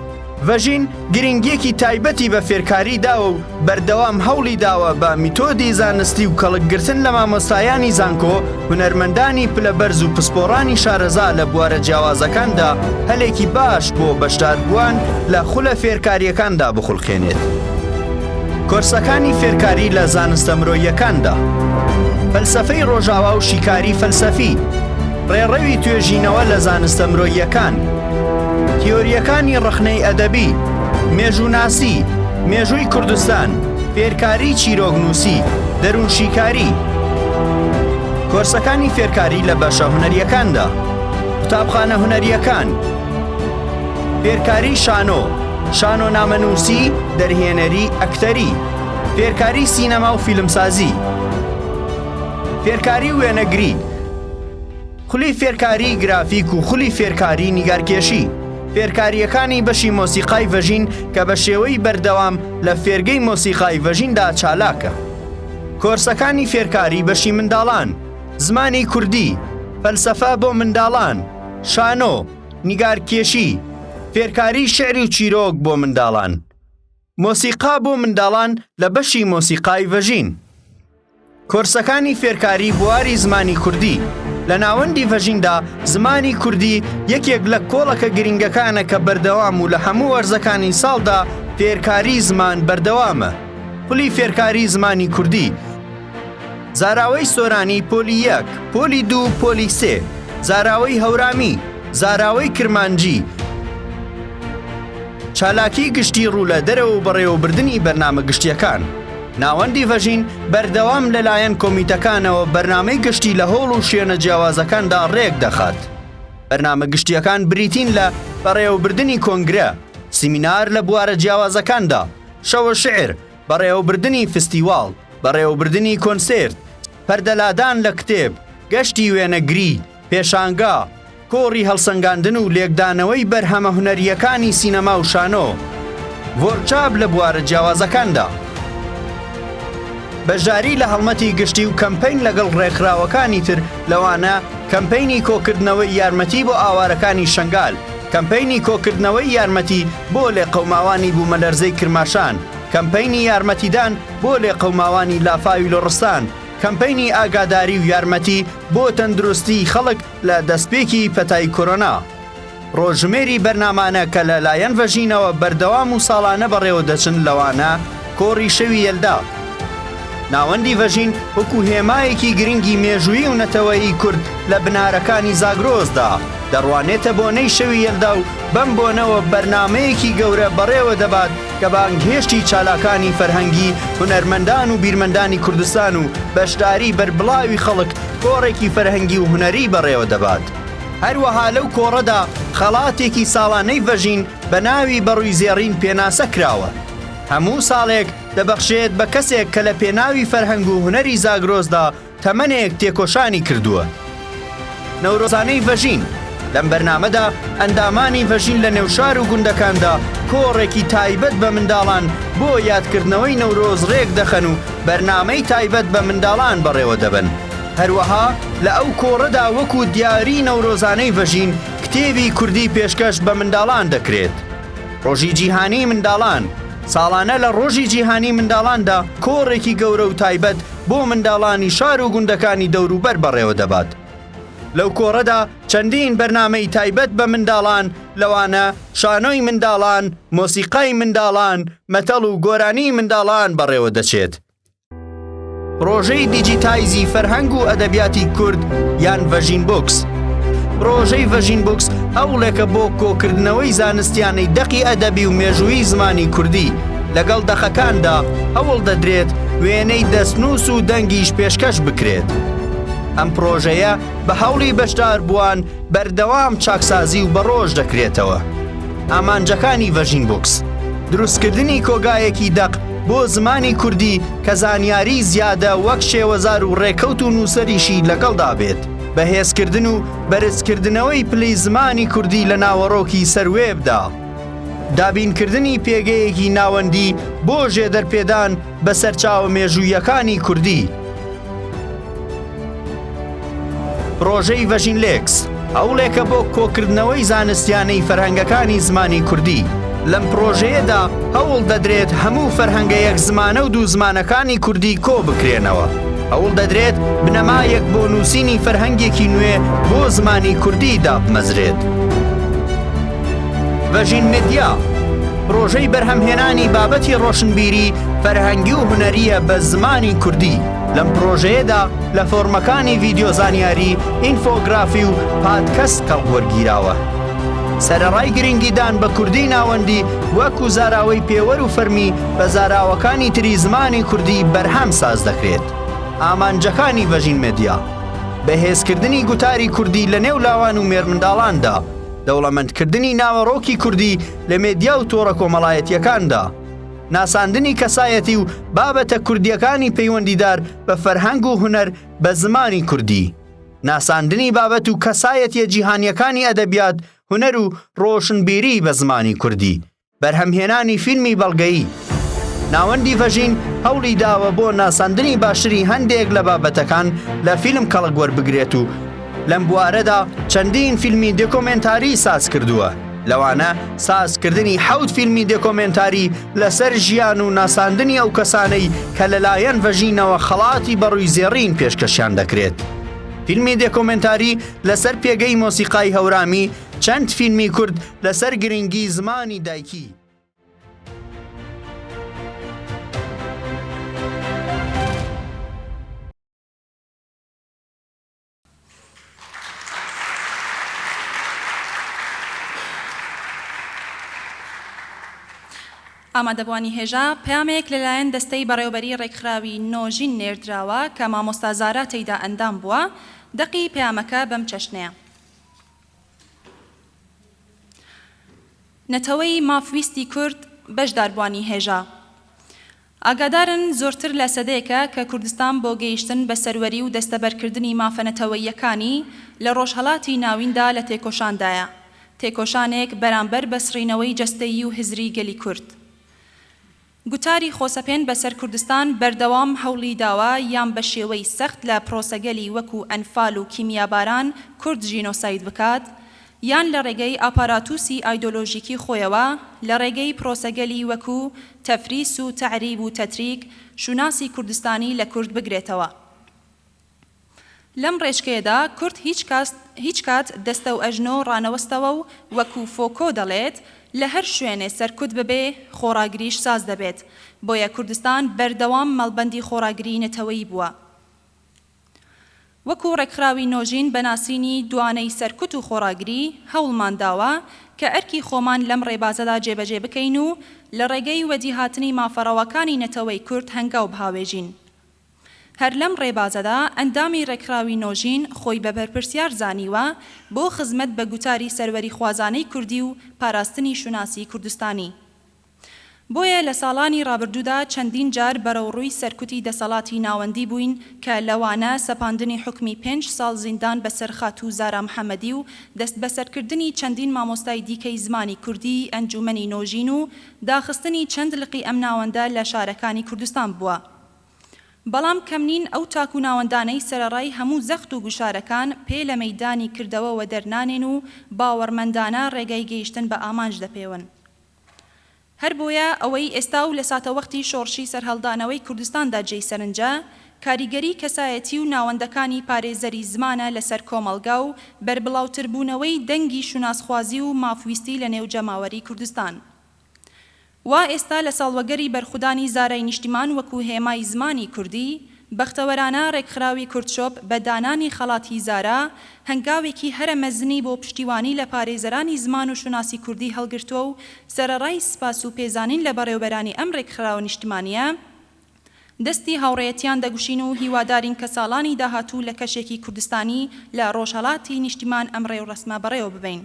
ڤەژین گرنگیەکی تایبەتی بە فێرکاری داوە و بەردەوام هەوڵی داوە بە میتۆدی زانستی و کەڵکگرتن لە مامۆستایانی زانکۆ، هونەرمەندانی پلەبەرز و پسپۆڕانی شارەزا لە بوارە جیاوازەکاندا هەلێکی باش بۆ بەشداربووان لە خولە فێرکاریەکاندا بخولقێنێت. کۆرسەکانی فێرکاری لە زانستە مرۆییەکاندا، فەلسەفەی ڕۆژاوا و شیکاری فەلسەفی، ڕێڕەوی توێژینەوە لە زانستە مرۆییەکان، تیۆریەکانی ڕخنەی ئەدەبی، مێژووناسی، مێژووی کوردستان، فێرکاری چیرۆکنووسی، دەروونشیکاری، کۆرسەکانی فێرکاری لە بەشە هونەریەکاندا، قوتابخانە هونەریەکان، فێرکاری شانۆ، شانۆ نامەنووسی، دەرهێنەری، ئەکتەری، فێرکاری سینەما و فیلمسازی، فێرکاری وێنەگری، خولی فێرکاری گرافیک و خولی فێرکاری نیگارکێشی، فێرکاریەکانی بەشی مۆسیقای ڤەژین کە بە شێوەی بەردەوام لە فێرگەی مۆسیقای ڤەژیندا چالاکە، کۆرسەکانی فێرکاری بەشی منداڵان، زمانی کوردی، فەلسەفە بۆ منداڵان، شانۆ، نیگارکێشی، فێرکاری شێعری و چیرۆک بۆ منداڵان، مۆسیقا بۆ منداڵان لە بەشی مۆسیقای ڤەژین، کۆرسەکانی فێرکاری بواری زمانی کوردی. لە ناوەندی ڤەژیندا زمانی کوردی یەکێک لە کۆڵەکە گرنگەکانە کە بەردەوام و لە هەموو وەرزەکانی ساڵدا فێرکاری زمان بەردەوامە. خولی فێرکاری زمانی کوردی، زاراوەی سۆرانی پۆلی 1، پۆلی 2، پۆلی 3، زاراوەی هەورامی، زاراوەی کرمانجی، چالاکی گشتی ڕوو لە دەرەوە و بەڕێوەبردننی بەرنامە گشتیەکان. ناوەندی ڤەژین بەردەوام لەلایەن کۆمیتەکانەوە بەرنامەی گشتی لە هۆڵ و شوێنە جیاوازەکاندا ڕێک دەخات. بەرنامە گشتیەکان بریتین لە بەڕێوەبردننی کۆنگرە، سیمینار لە بوارە جیاوازەکاندا، شەوە شعر، بەڕێوەبردننی فستیواڵ، بەڕێوەبردننی کۆنسێرت، پەردەلادان لە کتێب، گەشتی وێنەگری، پێشانگا، کۆڕی هەڵسەنگاندن و لێکدانەوەی بەرهەمە هونەریەکانی سینەما و شانۆ، ڤۆرچاب لە بوارە جیاوازەکاندا، بەژاری لە هەڵمەتی گشتی و کەمپین لەگەڵ ڕێکخراوەکانی تر لەوانە کەمپینی کۆکردنەوەی یارمەتی بۆ ئاوارەکانی شنگال، کەمپینی کۆکردنەوەی یارمەتی بۆ لێقەوماوانی بوومەلەرزەی کرماشان، کەمپینی یارمەتیدان بۆ لێقەوماوانی لافاوی لۆڕستان، کەمپینی ئاگاداری و یارمەتی بۆ تەندروستی خەڵک لە دەستپێکی پەتای کۆرۆنا. ڕۆژمێری بەرنامانە کە لەلایەن ڤەژینەوە بەردەوام و ساڵانە بەڕێوە دەچن لەوانە کۆڕی شەوی یەلدا. ناوەندی ڤەژین وەکو هێمایەکی گرنگی مێژووی و نەتەوەیی کورد لە بنارەکانی زاگرۆزدا دەڕوانێتە بۆنەی شەوی یەلدا و بەم بۆنەوە بەرنامەیەکی گەورە بەڕێوە دەبات کە بانگهێشتی چالاکانی فەرهەنگی، هونەرمەندان و بیرمەندانی کوردستان و بەشداری بەربڵاوی خەڵک کۆڕێکی فەرهەنگی و هونەری بەڕێوە دەبات. هەروەها لەو کۆڕەدا خەڵاتێکی ساڵانەی ڤەژین بە ناوی بەڕووی زێڕین پێناسە کراوە. هەموو ساڵێک دەبەخشێت بە کەسێک کە لە پێناوی فەرهەنگ و هونەری زاگرۆزدا تەمەنێک تێکۆشانی کردووە. نەورۆزانەی ڤەژین لەم بەرنامەدا ئەندامانی ڤەژین لە نێوشار و گوندەکاندا کۆڕێکی تایبەت بە منداڵان بۆ یادکردنەوەی نەورۆز ڕێک دەخەن و بەرنامەی تایبەت بە منداڵان بەڕێوە دەبن. هەروەها لە ئەو کۆڕەدا وەکو دیاری نەورۆزانەی ڤەژین کتێبی کوردی پێشکەش بە منداڵان دەکرێت. ڕۆژی جیهانی منداڵان ساڵانە لە ڕۆژی جیهانی منداڵاندا کۆڕێکی گەورە و تایبەت بۆ منداڵانی شار و گوندەکانی دەوروبەر بەڕێوە دەبات. لەو کۆڕەدا چەندین بەرنامەی تایبەت بە منداڵان لەوانە شانۆی منداڵان، مۆسیقای منداڵان، مەتەڵ و گۆرانی منداڵان بەڕێوە دەچێت. ڕۆژەی دیجیتایزی فەرهەنگ و ئەدەبیاتی کورد یان ڤەژین بوکس. ڕۆژەی ڤەژین بوکس هەوڵێکە بۆ کۆکردنەوەی زانستیانەی دەقی ئەدەبی و مێژووی زمانی کوردی. لەگەڵ دەخەکاندا هەوڵ دەدرێت وێنەی دەستنووس و دەنگیش پێشکەش بکرێت. ئەم پرۆژەیە بە هەوڵی بەشدار بووان بەردەوام چاکسازی و بەڕۆژ دەکرێتەوە. ئامانجەکانی ڤەژین بوکس: دروستکردنی کۆگایەکی دەق بۆ زمانی کوردی کە زانیاری زیادە وەک شێوەزار و ڕێکەوت و نووسەریشی لەگەڵدا بێت، بەهێزکردن و بەرزکردنەوەی پلەی زمانی کوردی لە ناوەڕۆکی سەروێبدا، دابینکردنی پێگەیەکی ناوەندی بۆ ژێدەرپێدان بە سەرچاوە مێژوویەکانی کوردی. پرۆژەی ڤەژین لێکس هەوڵێکە بۆ کۆکردنەوەی زانستیانەی فەرهەنگەکانی زمانی کوردی. لەم پرۆژەیەدا هەوڵ دەدرێت هەموو فەرهەنگە یەک زمانە و دوو زمانەکانی کوردی کۆ بکرێنەوە. هەوڵ دەدرێت بنەمایەک بۆ نووسینی فەرهەنگێکی نوێ بۆ زمانی کوردی دابمەزرێت. ڤەژین میدیا پرۆژەی بەرهەمهێنانی بابەتی ڕۆشنبیری فەرهەنگی و هونەریە بە زمانی کوردی. لەم پرۆژەیەدا لە فۆرمەکانی ڤیدیۆ زانیاری، ئینفۆگرافی و پادکەست هەڵوەرگیراوە. سەرەڕای گرنگیدان بە کوردی ناوەندی وەکو زاراوەی پێوەر و فەرمی بە زاراوەکانی تری زمانی کوردی بەرهەم ساز دەکرێت. ئامانجەکانی ڤەژین میدیا: بەهێزکردنی گوتاری کوردی لە نێو لاوان و مێرمنداڵاندا، دەوڵەمەندکردنی ناوەڕۆکی کوردی لە مێدیا و تۆڕە کۆمەڵایەتیەکاندا، ناساندنی کەسایەتی و بابەتە کوردیەکانی پەیوەندیدار بە فەرهەنگ و هونەر بە زمانی کوردی، ناساندنی بابەت و کەسایەتیە جیهانیەکانی ئەدەبیات، هونەر و ڕۆشنبیری بە زمانی کوردی، بەرهەمهێنانی فیلمی بەڵگەیی. ناوەندی ڤەژین هەوڵی داوە بۆ ناساندنی باشتری هەندێک لە بابەتەکان لە فیلم کەڵک وەربگرێت و لەم بوارەدا چەندین فیلمی دۆکۆمنتاری ساز کردووە، لەوانە سازکردنی 7 فیلمی دۆکۆمنتاری لەسەر ژیان و ناساندنی ئەو کەسانەی کە لەلایەن ڤەژینەوە خەڵاتی بەڕووی زێڕین پێشکەشیان دەکرێت. فیلمی دۆکۆمنتاری لەسەر پێگەی مۆسیقای هەورامی، چەند فیلمی کورد لەسەر گرنگی زمانی دایکی.
ئامادەبوانی هێژا پامێک لەلایەن دەستەی بەڕێوەبەری ڕێکخراوی نۆژین نێردراوە کە مامۆستا زارا تێیدا ئەندام بووە. دەقی پامەکە بەم چەشنەیە: نەتەوەی مافویستی کورد بەشداربوانی هێژا. ئاگادارن زۆرتر لە سەدەیەکە کە کوردستان بۆ گەیشتن بە سەروەری و دەستەبەرکردنی مافەنەتەوەیەکانی لە ڕۆژهەڵاتی ناویندا لە تێکۆشاندایە، تێکۆشانێک بەرامبەر بەسڕینەوەی جەستەیی و هزری گەلی کورد. گوتاری خۆسەپێن بەسەر کوردستان بەردەوام هەوڵی داوە یان بە شێوەی سەخت لە پرۆسەگەلی وەکو ئەنفال و کیمیاباران کورد ژینۆساید بکات، یان لە ڕێگەی ئاپاراتوسی ئایدۆلۆژیکی خۆیەوە لە ڕێگەی پرۆسەگەلی وەکو تەفریس و تەعریب و تەتریک شوناسی کوردستانی لە کورد بگرێتەوە. لەم ڕێژکەیەدا کورد هیچ کات دەستە و ئەژنۆ ڕانەوەستەوە و وەکو فۆکۆ دەڵێت لە هەر شوێنێ سەرکوت ببێ خۆڕاگریش ساز دەبێت، بۆیە کوردستان بەردەوام مەڵبەندی خۆڕاگری نەتەوەیی بووە. وەکو ڕێکخراوی نۆژین بەناسینی دوانەی سەرکوت و خۆڕاگری هەوڵمان داوە کە ئەرکی خۆمان لەم ڕێبازەدا جێبەجێ بکەین و لە ڕێگەی وەدیهاتنی مافەڕەوەکانی نەتەوەی کورد هەنگاو بهاوێژین. هەر لەم ڕێبازەدا ئەندامی ڕێکخراوی نۆژین خۆی بە بەرپرسیار زانیوە بۆ خزمەت بە گوتاری سەروەری خوازانەی کوردی و پاراستنی شوناسی کوردستانی. بۆیە لە ساڵانی ڕابردوودا چەندین جار بەرەوڕووی سەرکوتی دەسەڵاتی ناوەندی بووین کە لەوانە سەپاندنی حکمی 5 ساڵ زیندان بەسەر خاتوو زارا محەممەدی و دەست بەسەرکردنی چەندین مامۆستای دیکەی زمانی کوردی ئەنجومەنی نۆژین و داخستنی چەند لقی ئەم ناوەندە لە شارەکانی کوردستان بووە. بەڵام کەمنین ئەو تاک و ناوەندانەی سەرەڕای هەموو زەخت و گوشارەکان پێ لە مەیدانی کردەوەوە دەرنانێن و باوەڕمەندانە ڕێگای گەیشتن بە ئامانج دەپێون. هەر بۆیە ئەوەی ئێستا و لە ساتەوەختی شۆڕشی سەرهەڵدانەوەی کوردستاندا جێی سەرنجە، کاریگەری کەسایەتی و ناوەندەکانی پارێزەری زمانە لەسەر کۆمەڵگا و بەربڵاوتربوونەوەی دەنگی شوناسخوازی و مافویستی لە نێو جەماوەری کوردستان. وا ئێستا لە ساڵوەگەری بەرخودانی زارای نیشتیمان وەکو هێمای زمانی کوردی، بەختەوەرانە ڕێکخراوی کورتشۆپ بە دانانی خەڵاتی زارا هەنگاوێکی هەرە مەزنی بۆ پشتیوانی لە پارێزەرانی زمان و شوناسی کوردی هەڵگرتووە و سەرەڕای سپاس و پێزانین لە بەڕێوەبەرانی ئەم ڕێکخراوە نیشتیمانیە دەستی هاوڕێیەتیان دەگوشین و هیوادارین کە ساڵانی داهاتوو لە کەشێکی کوردستانی لە ڕۆژهەڵاتی نیشتیمان ئەم ڕێوڕەسمە بەڕێوە ببین.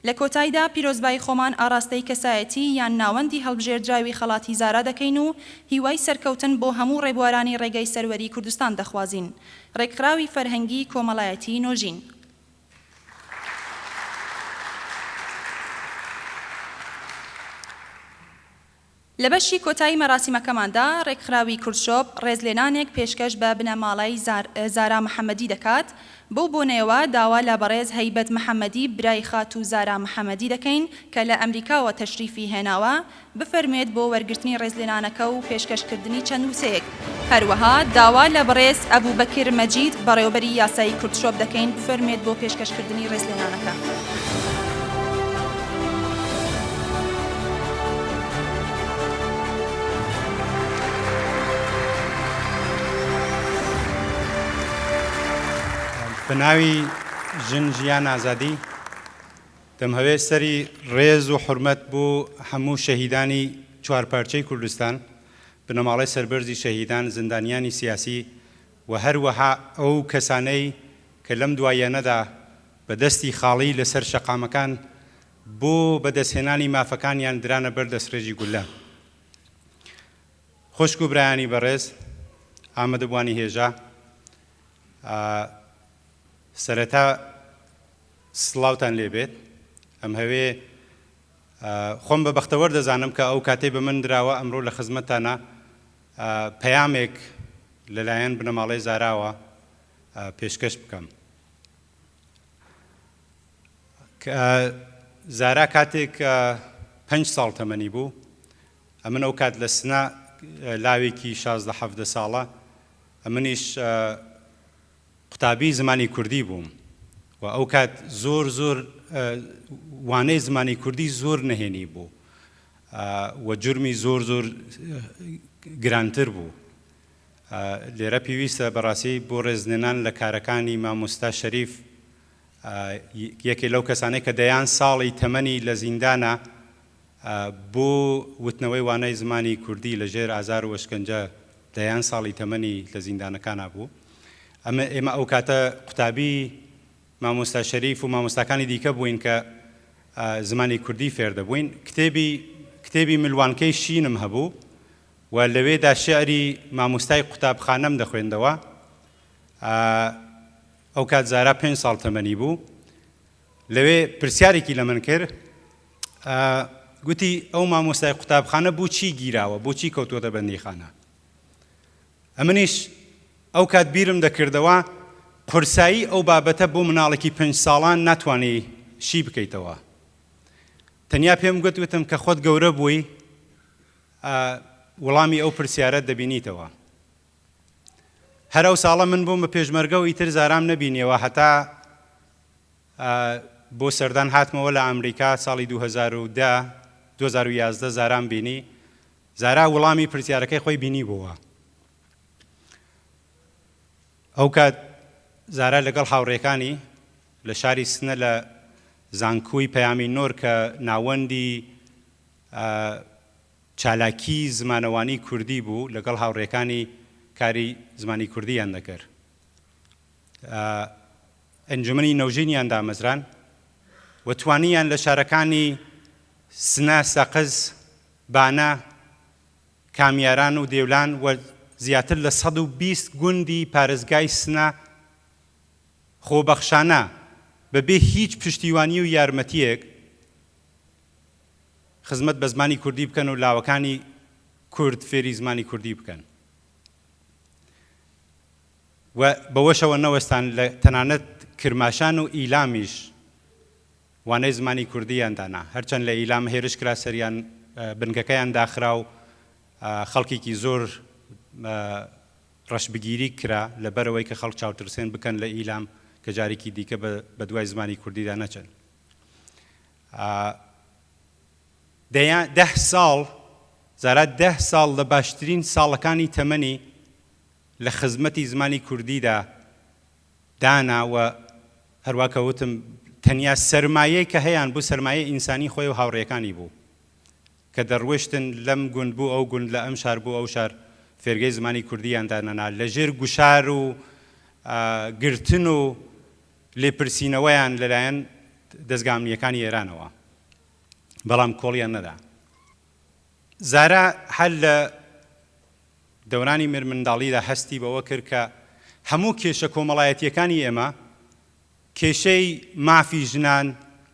لە کۆتاییدا پیرۆزبایی خۆمان ئاراستەی کەسایەتی یان ناوەندی هەڵبژێردراوی خەڵاتی زارا دەکەین و هیوای سەرکەوتن بۆ هەموو ڕێبوارانی ڕێگای سەروەری کوردستان دەخوازین. ڕێکخراوی فەرهەنگی کۆمەڵایەتی نۆژین. لە بەشی کۆتایی مەراسیمەکەماندا ڕێکخراوی کورتشۆپ ڕێزلێنانێک پێشکەش بە بنەماڵای زارا محەممەدی دەکات. بەو بۆنەوە داوا لە بەڕێز هەیبەت محەممەدی برای خاتوو زارا محەممەدی دەکەین کە لە ئەمریکاوە تەشریفی هێناوە بفەرمێت بۆ وەرگرتنی ڕێزلێنانەکە و پێشکەشکردنی چەند وسەیەک. هەروەها داوا لە بەڕێز ئەبوبەکر مەجید بەڕێوەبەری یاسایی کورتشۆپ دەکەین بفەرمێت بۆ پێشکەشکردنی ڕێزلێنانەکە.
بەناوی ژن ژیان ئازادی دەمهەوێت سەری ڕێز و حورمەت بۆ هەموو شەهیدانی چوارپارچەی کوردستان، بنەماڵەی سەربەرزی شەهیدان، زندانیانی سیاسی و هەروەها ئەو کەسانەی کە لەم دوایەنەدا بە دەستی خاڵی لەسەر شەقامەکان بۆ بەدەستهێنانی مافەکانیان درانە بەر دەستڕێژی گولە. خوشک و برایانی بەڕێز ئامادەبوانی هێژە سەرەتا سڵاوتان لێبێت ئەم هەوێ خۆم بە بەختەوەر دەزانم کە ئەو کاتێ بە من دراوە ئەمڕۆ لە خزمەتتانە پەیامێک لەلایەن بنەماڵەی زاراوە پێشکەش بکەم. زارا کاتێک 5 ساڵ تەمەنی بوو، ئەمن ئەو کات لە سنە لاوێکی 16-17 ساڵە، ئەمنیش قوتابی زمانی کوردی بووم و ئەو کات زۆر وانەی زمانی کوردی زۆر نەهێنی بوو و جرمی زۆر گرانتر بوو. لێرە پێویستە بەڕاستی بۆ ڕێزنێنان لە کارەکانی مامۆستا شەریف، یەکێ لەو کەسانەی کە دەیان ساڵی تەمەنی لە زیندانە بۆ وتنەوەی وانای زمانی کوردی لەژێر ئازار و وەشکەنجە دەیان ساڵی تەمەنی لە زیندانەکانە بوو. ئێمە ئەو کاتە قوتابی مامۆستا شەریف و مامۆستاکانی دیکە بووین کە زمانی کوردی فێر دەبووین. کتێبی ملوانکەی شینم هەبوو و لەوێدا شێعری مامۆستای قوتابخانەم دەخوێندەوە. ئەو کات زارا 5 ساڵ تەمەنی بوو. لەوێ پرسیارێکی لە من کرد، گوتی ئەو مامۆستای قوتابخانە بۆچی گیراوە، بۆچی کەوتووەتە بەندیخانە؟ ئەمنیش ئەو کات بیرم دەکردەوە قورسایی ئەو بابەتە بۆ مناڵێکی 5 ساڵان ناتوانێ شی بکەیتەوە. تەنیا پێم گوتوتم کە خۆت گەورە بووی وەڵامی ئەو پرسیارەت دەبینیتەوە. هەر ئەو ساڵە من بۆم بە پێشمەرگە و ئیتر زارام نەبینیەوە هەتا بۆ سەردان هاتمەوە لە ئەمریکا ساڵی 2011 زارام بینی. زارا وەڵامی پرسیارەکەی خۆی بینی بووە. ئەو کات زارا لەگەڵ هاوڕێکانی لە شاری سنە لە زانکۆی پەیامی نۆر کە ناوەندی چالاکی زمانەوانی کوردی بوو، لەگەڵ هاوڕێکانی کاری زمانی کوردیان دەکرد. ئەنجومەنی نەوژینیان دامەزران و توانیان لە شارەکانی سنە، سەقز، بانە، کامیاران و دێولان و زیاتر لە 120 گوندی پارێزگای سنە خۆبەخشانە بەبێ هیچ پشتیوانی و یارمەتیەک خزمەت بە زمانی کوردی بکەن و لاوەکانی کورد فێری زمانی کوردی بکەن. و بەوەشەوە نەوەستان لە تەنانەت کرماشان و ئیلامیش وانەی زمانی کوردیان دانا، هەرچەند لە ئیلام هێرش کرا سەریان بنکەکەیان داخرا و خەڵکێکی زۆر ڕەشبگیری کرا لەبەرەوەی کە خەڵک چاوترسێن بکەن لە ئیلام کە جارێکی دیکە بە دوای زمانی کوردیدا نەچن. 10 ساڵ زارا 10 ساڵ لە باشترین ساڵەکانی تەمەنی لە خزمەتی زمانی کوردیدا دانا و هەروە کەوتم تەنیا سەرمایەی کە هەیەیان بوو سەرمایە ئینسانی خۆی و هاوڕێیەکانی بوو کە دەڕوێشتن لەم گوند بوو ئەو گوند، لە ئەم شار بوو ئەو شار، فێرگەی زمانی کوردیان دانەنا لەژێر گوشار و گرتن و لێپرسینەوەیان لەلایەن دەستگامیەکانی ئێرانەوە، بەڵام کۆڵیان نەدا. زارا هەر لە دەورانی منداڵیدا هەستی بەوە کرد کە هەموو کێشە کۆمەڵایەتیەکانی ئێمە، کێشەی مافی ژنان،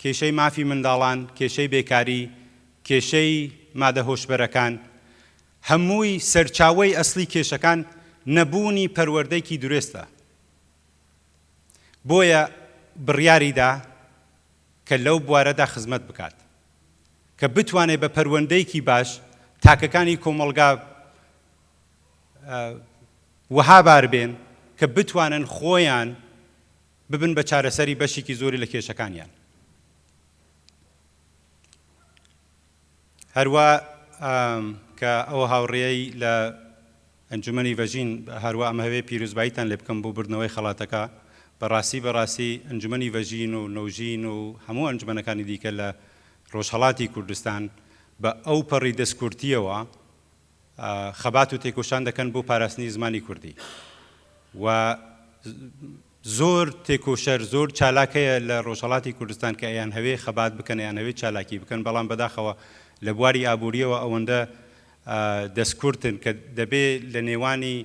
کێشەی مافی منداڵان، کێشەی بێکاری، کێشەی مادە هۆشبەرەکان، هەمووی سەرچاوەی ئەسلی کێشەکان نەبوونی پەروەردەیەکی درێستە. بۆیە بڕیاریدا کە لەو بوارەدا خزمەت بکات کە بتوانێت بە پەروەردەیەکی باش تاکەکانی کۆمەڵگا وەها بار بێن کە بتوانن خۆیان ببن بە چارەسەری بەشێکی زۆری لە کێشەکانیان. هەروە کە ئەو هاوڕێی لە ئەنجومەنی ڤەژین هەروە ئەمە هەوێ پیرۆزباییتان لێ بکەم بۆ بردنەوەی خەڵاتەکە. بەڕاستی ئەنجومەنی ڤەژین و نەوژین و هەموو ئەنجومەنەکانی دیکە لە ڕۆژهەڵاتی کوردستان بە ئەو پەڕی دەستکورتیەوە خەبات و تێکۆشان دەکەن بۆ پاراستنی زمانی کوردی و زۆر تێکۆشەر زۆر چالاکەیە لە ڕۆژهەڵاتی کوردستان کە ئەیان هەوێ خەبات بکەن، ئەیان هەوێ چالاکی بکەن، بەڵام بەداخەوە لە بواری ئابووریەوە ئەوەندە دەستکورتن کە دەبێت لە نێوانی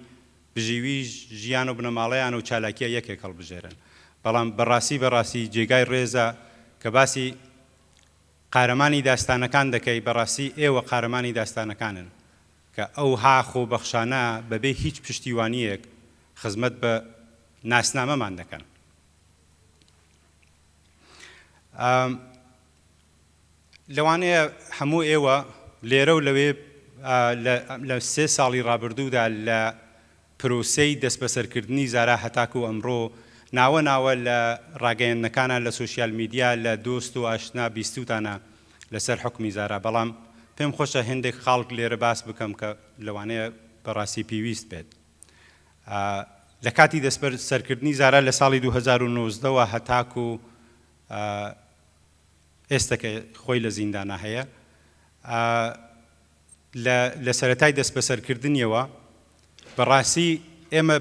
بژیوی ژیان و بنەماڵەیان و چالاکیە یەکێک هەڵبژێرن. بەڵام بەڕاستی جێگای ڕێزە کە باسی قارەمانی داستانەکان دەکەی، بەڕاستی ئێوە قارەمانی داستانەکانن کە ئەو هاخۆ بەخشانە بەبێ هیچ پشتیوانیەک خزمەت بە ناسنامەمان دەکەن. لەوانەیە هەموو ئێوە لێرە و لەوێ لە 3 ساڵی ڕابردوودا لە پرۆسەی دەست بەسەرکردنی زارا هەتاکو ئەمڕۆ ناوە لە ڕاگەیەندنەکانە لە سوسیال میدیا لە دۆست و ئاشنا بیستوتانە لەسەر حکمی زارا. بەڵام پێم خۆشە هێندێک خاڵک لێرە باس بکەم کە لەوانەیە بەڕاستی پێویست بێت. لە کاتی دەست بەسەرکردنی زارا لە ساڵی 2019ەوە هەتاکو ئێستا کە خۆی لە زیندانە هەیە، لە سەرەتای دەست بەسەرکردنیەوە بەڕاستی ئێمە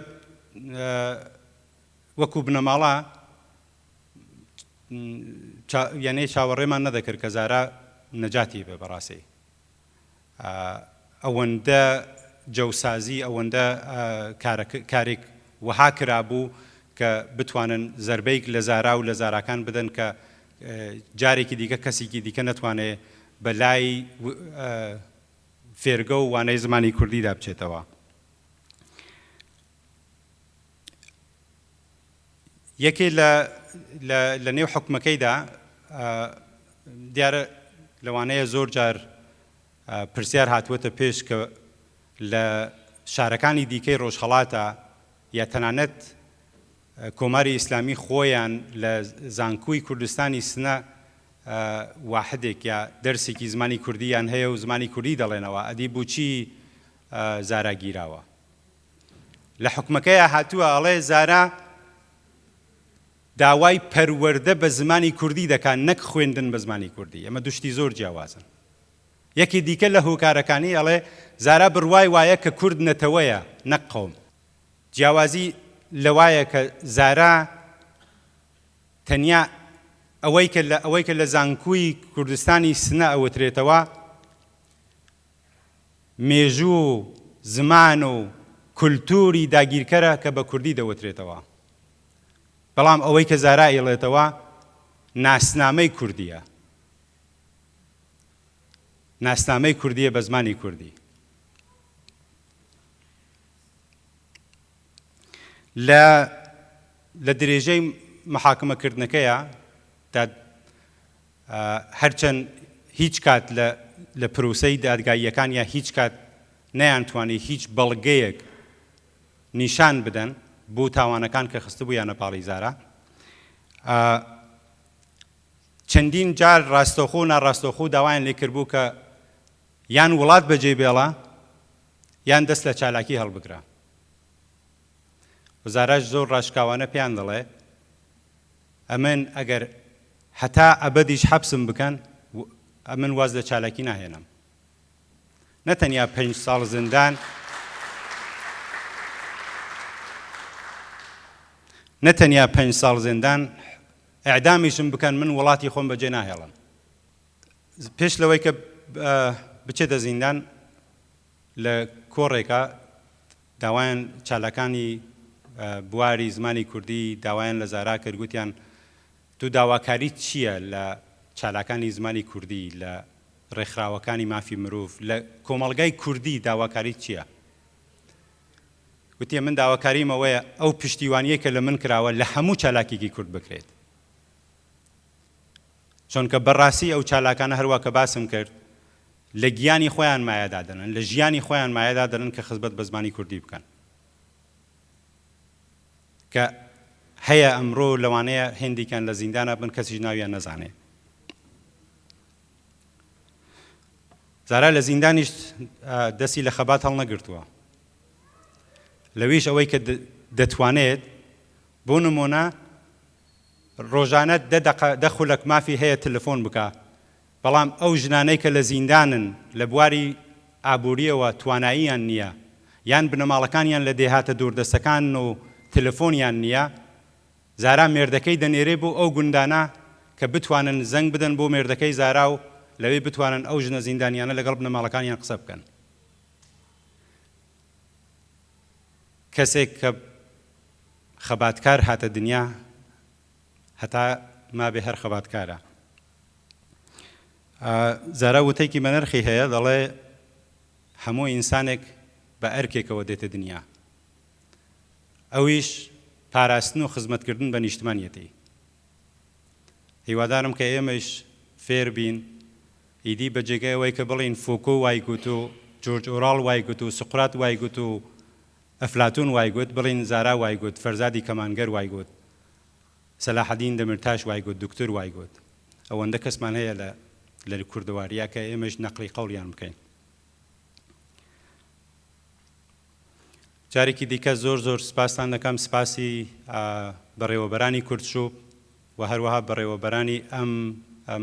وەکو بنەماڵە یانەی چاوەڕێمان نەدەکرد کە زارا نەجاتی بێ. بەڕاستی ئەوەندە جەوسازی، ئەوەندە کارێک وەها کرابوو کە بتوانن زەربەیەک لە زارا و لە زاراکان بدەن کە جارێکی دیکە کەسێکی دیکە نەتوانێت بەلای فێرگە و وانەی زمانی کوردیدا بچێتەوە. یەکێ لە نێو حکومەکەیدا دیارە لەوانەیە زۆر جار پرسیار هاتووەتە پێش کە لە شارەکانی دیکەی ڕۆژهەڵاتە یا تەنانەت کۆماری ئیسلامی خۆیان لە زانکۆی کوردستانی سنە واحدێک یا دەرسێکی زمانی کوردیان هەیە و زمانی کوردی دەڵێنەوە، ئەدی بۆچی زارا گیراوە. لە حکومەکەیە هاتووە ئەڵێ زارا داوای پەروەردە بە زمانی کوردی دەکات، نەک خوێندن بە زمانی کوردی. ئەمە دوشتی زۆر جیاوازن. یەکی دیکە لە هۆکارەکانی ئەڵێ زارا بڕوای وایە کە کورد نەتەوەیە نەک قەوم. جیاوازی لەوایە کە زارا تەنیا ئەوەی کە لە زانکۆی کوردستانی سنە ئەوترێتەوە مێژوو زمان و کولتوری داگیرکەرە کە بە کوردی دەوترێتەوە. بەڵام ئەوەی کە زارا ئێڵێتەوە ناسنامەی کوردیە، ناسنامەی کوردیە بە زمانی کوردی. لە درێژەی محاکمەکردنەکەیە تا هەرچەند هیچ کات لە پرۆسەی دادگاییەکان یا هیچ کات نەیانتوانی هیچ بەڵگەیەک نیشان بدەن بۆ تاوانەکان کە خستە بوو یانە پاڵی زارا، چەندین جار ڕاستەوخۆ و ناڕاستەوخۆ داوایان لێکرد بوو کە یان وڵات بەجێ بێڵە یان دەست لە چالاکی هەڵبگرە. زاراش زۆر ڕاشکاوانە پێیان دەڵێ ئەمن ئەگەر هەتا ئەبەدیش حەبسم بکەن ئەمن واز لە چالاکی ناهێنم. نەتەنیا 5 ساڵ زیندان، نەتەنیا 5 ساڵ زیندان، ئەعدامیشم بکەن من وڵاتی خۆم بەجێ ناهێڵم. پێش لەوەی کە بچێتە زیندان لە کۆڕێکە داوایان چالاکانی بواری زمانی کوردی داوایان لە زارا کرد، گوتیان تو داواکاری چییە لە چالاکانی زمانی کوردی، لە ڕێکخراوەکانی مافی مرۆڤ، لە کۆمەڵگای کوردی داواکاری چییە؟ گوتیە من داواکاریم ئەوەیە ئەو پشتیوانیە کە لە من کراوە لە هەموو چالاکێکی کورد بکرێت. چونکە بەڕاستی ئەو چالاکانە هەروە کە باسم کرد لە گیانی خۆیان مایەدا دەنن، لە ژیانی خۆیان مایەدا دەنن کە خزمەت بە زمانی کوردی بکەن. کە هەیە ئەمڕۆ لەوانەیە هێندێکیان لە زیندانە بن کەسیش ناویان نەزانێ. زارا لە زیندانیش دەستی لە خەبات هەڵ نەگرتووە. لەویش ئەوەی کە دەتوانێت بۆ نمونە ڕۆژانە 10 خولەک مافی هەیە تەلەفۆن بکە، بەڵام ئەو ژنانەی کە لە زیندانن لە بواری ئابووریەوە تواناییان نییە یان بنەماڵەکانیان لە دێهاتە دووردەستەکان و تەلەفۆنیان نییە، زارا مێردەکەی دەنێرێ بۆ ئەو گوندانە کە بتوانن زەنگ بدەن بۆ مێردەکەی زارا و لەوێ بتوانن ئەو ژنە زیندانیانە لەگەڵ بنەماڵەکانیان قسە بکەن. کەسێک کە خەباتکار هاتە دنیا هەتا ما بێ هەر خەباتکارە. زارا وتەیەکی بەنرخی هەیە دەڵێ هەموو ئینسانێک بە ئەرکێکەوە دێتە دنیا، ئەویش پاراستن و خزمەتکردن بە نیشتمانیەتی. هیوادارم کە ئێمەش فێر بین ئیدی بە جێگەیەوەی کە بڵین فوکۆ وای گوت و جۆرج ئۆڕاڵ وای گوت و سقرات وای گوت و ئەفلاتون وای گوت، بڵین زارا وای گوت، فەرزادی کەمانگەر وای گوت، سەلاحەدین دەمرتاش وای گوت، دکتۆر وای گوت. ئەوەندە کەسمان هەیە لە کوردەواریە کە ئێمەش نەقلی قەوڵیان بکەین. جارێکی دیکە زۆر زۆر سپاسان دەکەم، سپاسی بەڕێوەبەرانی کورتشوب و هەروەها بەڕێوەبەرانی ئەم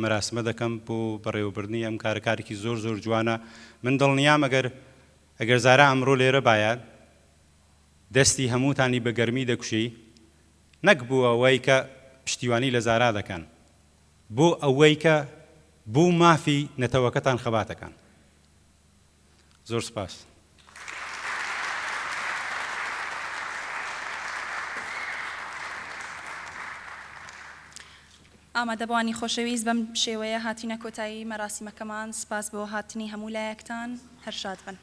مەراسمە دەکەم بۆ بەڕێوەبردننی ئەم کارێکی زۆر زۆر جوانە. من دڵنیام ئەگەر زارا ئەمڕۆ لێرە باید دەستی هەمووتانی بە گەرمی دەکوشی، نەک بۆ ئەوەی کە پشتیوانی لە زارا دەکەن، بۆ ئەوەی کە بوو مافی نەتەوەکەتان خەباتەکان. زۆر سپاس.
ئامادەبوانی خۆشەویست بەم شێوەیە هاتینە کۆتایی مەراسیمەکەمان. سپاس بۆ هاتنی هەموو لایەکتان، هەر شاد بن.